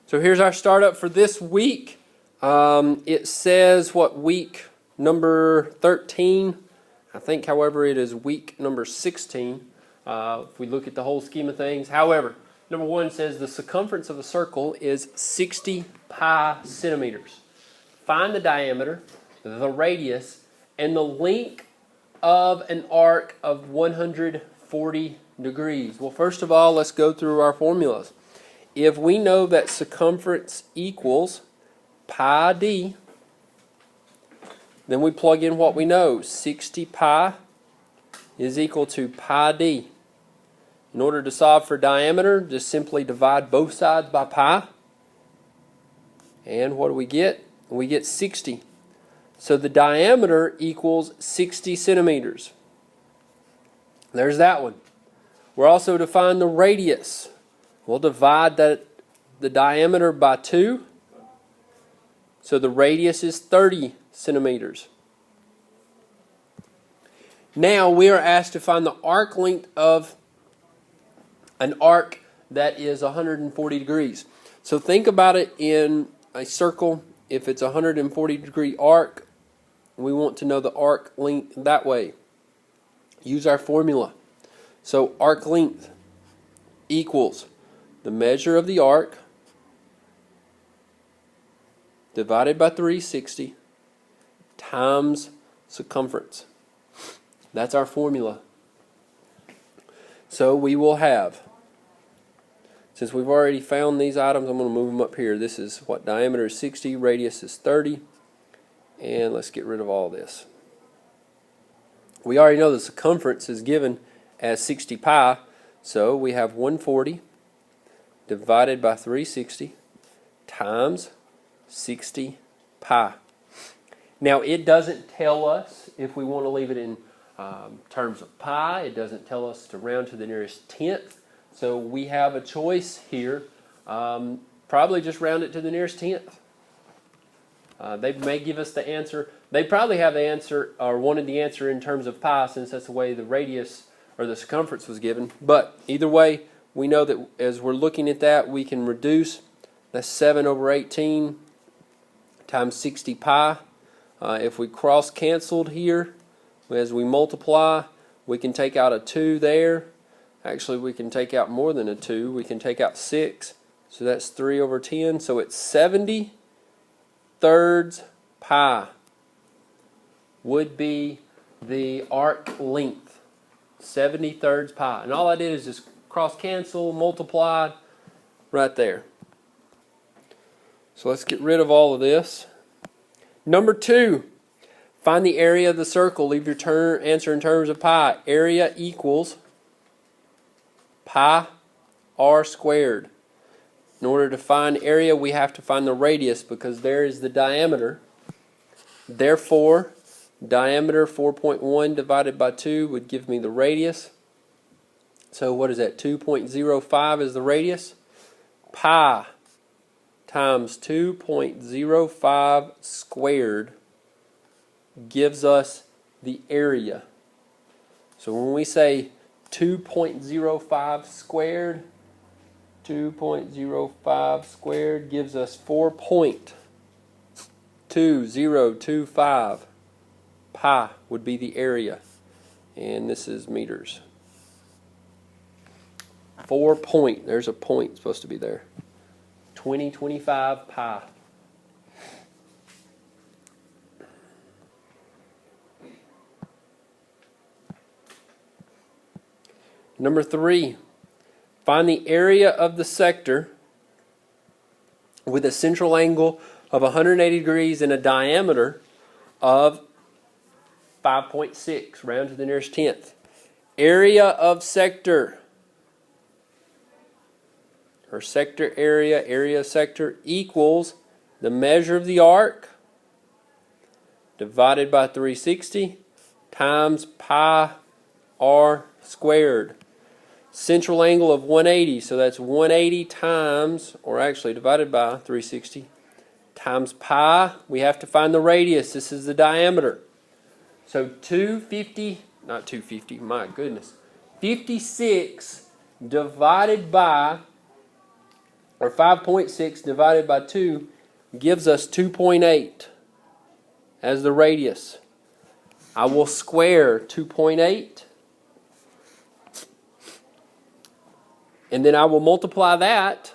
So here's our startup for this week. It says what, week number 13. I think, however, it is week number 16 if we look at the whole scheme of things. However, number 1 says the circumference of a circle is 60 pi centimeters. Find the diameter, the radius, and the length of an arc of 140 degrees. Well, first of all, let's go through our formulas. If we know that circumference equals pi d, then we plug in what we know. 60 pi is equal to pi d. In order to solve for diameter, just simply divide both sides by pi. And what do we get? We get 60. So the diameter equals 60 centimeters. There's that one. We're also to find the radius. We'll divide the diameter by 2. So the radius is 30 centimeters. Now we are asked to find the arc length of an arc that is 140 degrees. So think about it in a circle. If it's a 140 degree arc, we want to know the arc length that way. Use our formula. So arc length equals the measure of the arc divided by 360 times circumference. That's our formula. So we will have, since we've already found these items, I'm going to move them up here. This is what diameter is 60, radius is 30, and let's get rid of all this. We already know the circumference is given as 60 pi, so we have 140 divided by 360 times 60 pi. Now it doesn't tell us if we want to leave it in terms of pi. It doesn't tell us to round to the nearest tenth. So we have a choice here. Probably just round it to the nearest tenth. They may give us the answer. They probably have the answer or wanted the answer in terms of pi, since that's the way the radius or the circumference was given. But either way, we know that as we're looking at that, we can reduce. That's 7 over 18 times 60 pi. If we cross canceled here, as we multiply, we can take out a 2 there. Actually, we can take out more than a 2. We can take out 6. So that's 3 over 10. So it's 70 thirds pi would be the arc length. 70 thirds pi. And all I did is just cross cancel, multiply right there. So let's get rid of all of this. Number 2, find the area of the circle. Leave your answer in terms of pi. Area equals pi r squared. In order to find area, we have to find the radius, because there is the diameter. Therefore, diameter 4.1 divided by 2 would give me the radius. So what is that? 2.05 is the radius. Pi times 2.05 squared gives us the area. So when we say 2.05 squared, 2.05 squared gives us 4.2025. Pi would be the area, and this is meters. There's a point supposed to be there. 2025 pi. Number 3, find the area of the sector with a central angle of 180 degrees and a diameter of 5.6, round to the nearest tenth. Area of sector, or sector area of sector, equals the measure of the arc divided by 360 times pi r squared. Central angle of 180, so that's 180 times, or actually divided by 360, times pi. We have to find the radius. This is the diameter. So 56 divided by or 5.6 divided by 2 gives us 2.8 as the radius. I will square 2.8, and then I will multiply that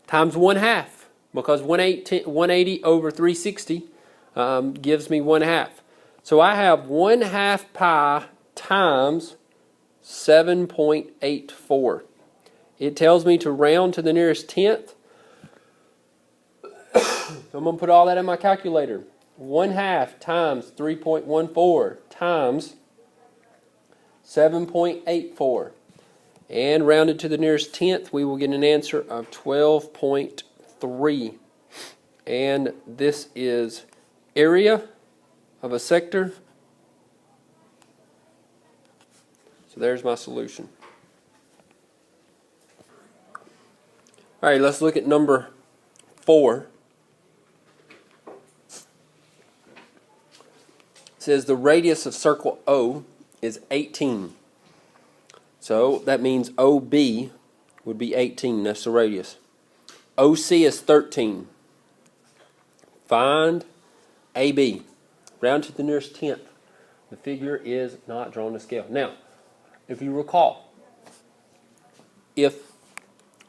times 1/2, because 180 over 360 gives me 1/2. So I have 1/2 pi times 7.84. It tells me to round to the nearest tenth. So I'm going to put all that in my calculator. 1/2 times 3.14 times 7.84. And rounded to the nearest tenth, we will get an answer of 12.3. And this is area of a sector. So there's my solution. All right, let's look at number 4. It says the radius of circle O is 18. So that means OB would be 18. That's the radius. OC is 13. Find AB. Round to the nearest tenth. The figure is not drawn to scale. Now, if you recall, if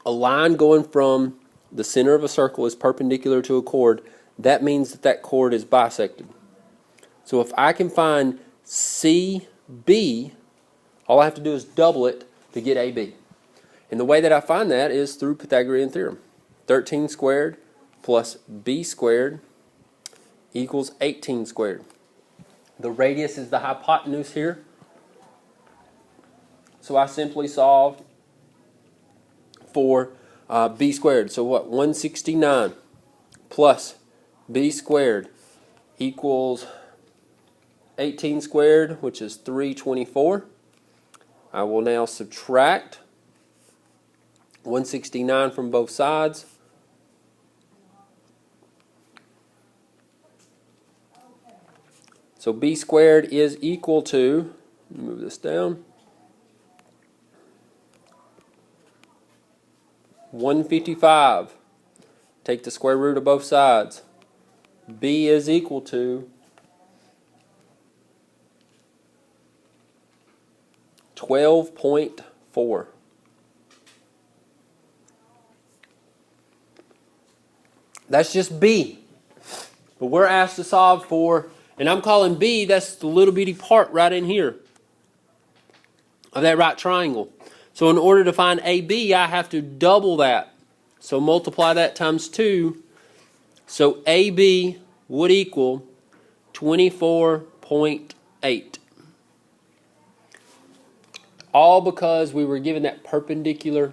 a line going from the center of a circle is perpendicular to a chord, that means that that chord is bisected. So if I can find CB, all I have to do is double it to get AB. And the way that I find that is through Pythagorean theorem. 13 squared plus B squared equals 18 squared. The radius is the hypotenuse here. So I simply solved for B squared. So what? 169 plus B squared equals 18 squared, which is 324. I will now subtract 169 from both sides. So B squared is equal to, move this down, 155. Take the square root of both sides. B is equal to 12.4. That's just B. But we're asked to solve for, and I'm calling B, that's the little bitty part right in here of that right triangle. So in order to find AB, I have to double that. So multiply that times 2. So AB would equal 24.8. All because we were given that perpendicular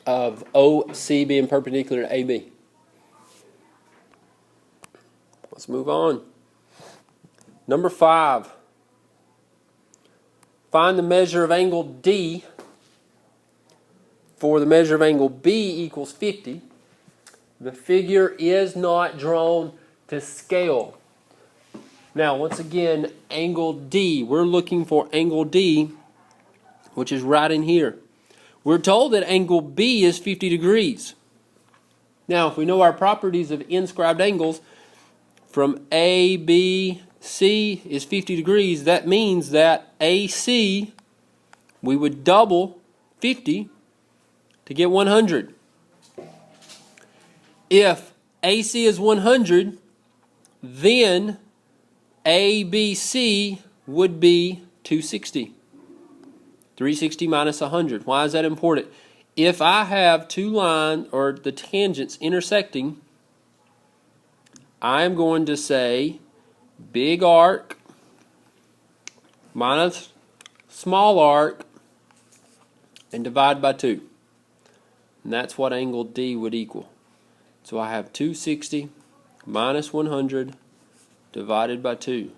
of OC being perpendicular to AB. Let's move on. Number 5. Find the measure of angle D for the measure of angle B equals 50. The figure is not drawn to scale. Now, once again, angle D. We're looking for angle D, which is right in here. We're told that angle B is 50 degrees. Now, if we know our properties of inscribed angles, from A, B, C is 50 degrees, that means that AC, we would double 50 to get 100. If AC is 100, then ABC would be 260. 360 minus 100. Why is that important? If I have two lines, or the tangents intersecting, I'm going to say big arc minus small arc and divide by 2. And that's what angle D would equal. So I have 260 minus 100 divided by 2.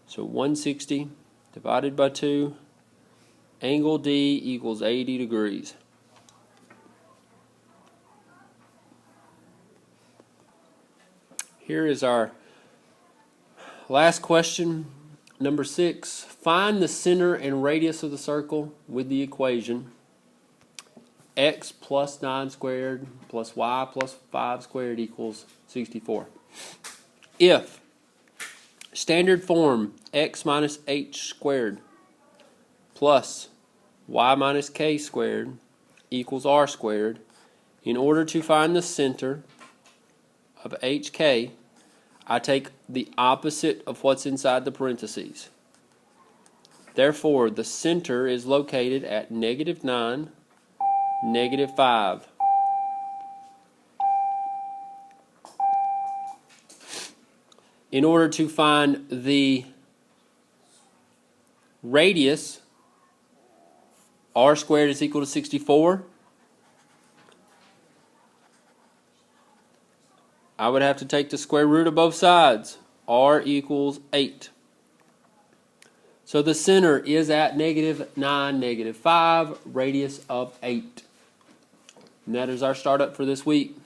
So 160 divided by 2, angle D equals 80 degrees. Here is our last question Number 6, find the center and radius of the circle with the equation x plus 9 squared plus y plus 5 squared equals 64. If standard form x minus h squared plus y minus k squared equals r squared, in order to find the center of hk, I take the opposite of what's inside the parentheses. Therefore, the center is located at -9, -5. In order to find the radius, r squared is equal to 64. I would have to take the square root of both sides. R equals 8. So the center is at -9, -5, radius of 8. And that is our startup for this week.